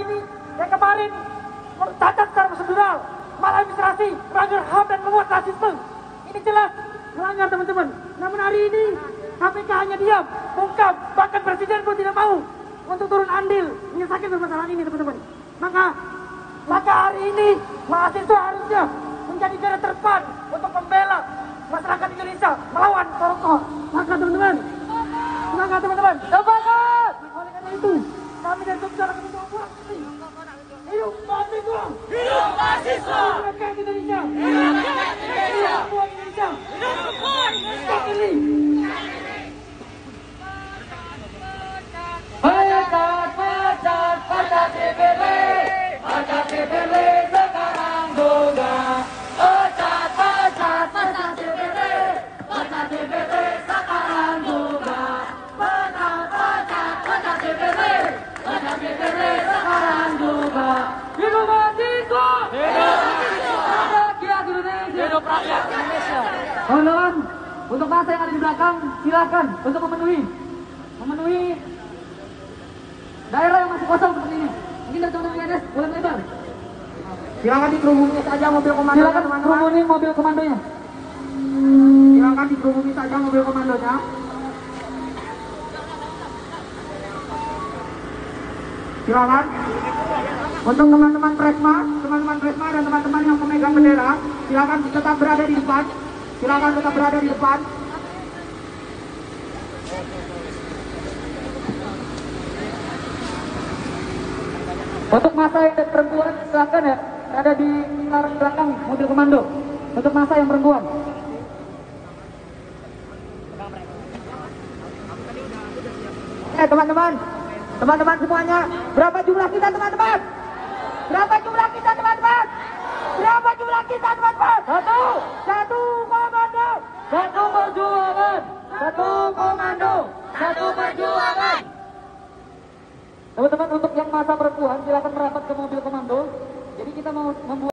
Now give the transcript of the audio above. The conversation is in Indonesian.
ini yang kemarin cacat secara prosedural, maladministrasi, melanggar HAM dan memuat rasisme. Ini jelas melanggar, teman-teman. Namun hari ini KPK hanya diam, bungkam, bahkan presiden pun tidak mau untuk turun andil menyelesaikan permasalahan ini, teman-teman. Maka hari ini mahasiswa harusnya menjadi garda terdepan untuk membela masyarakat Indonesia melawan koruptor. Maka teman-teman, semangat! Oleh karena itu, kami dari Jogja akan membawa hidup mahasiswa! Hidup mahasiswa! Hidup rakyat Indonesia! Hidup rakyat Indonesia! Hidup Indonesia! Hidup ini! Pecat DPP! Pecat DPP sekarang juga! Pecat DPP! Pecat DPP sekarang juga! Pecat DPP! Pecat DPP sekarang juga! Hidup mahasiswa! Hidup mahasiswa! Rakyat Indonesia! Hidup rakyat Indonesia! Kawan-kawan, untuk masa yang ada di belakang, silakan untuk memenuhi daerah yang masih kosong seperti ini. Mungkin dari teman-teman PNS boleh lebar. Silakan dikerumuni saja mobil komando. Silakan kerumuni mobil komandonya. Silakan dikerumuni saja mobil komandonya. Silakan. Untuk teman-teman Presma dan teman-teman yang pemegang bendera, silakan tetap berada di depan. Silakan tetap berada di depan. Untuk masa yang perempuan silakan ya, ada di belakang mobil komando. Untuk masa yang perempuan. Teman-teman semuanya, berapa jumlah kita teman-teman? Berapa jumlah kita teman-teman? Berapa jumlah kita teman-teman? Satu komando, satu perjuangan, satu komando, satu perjuangan. Teman-teman, untuk yang masa perempuan silakan merapat ke mobil komando. Jadi kita mau membuat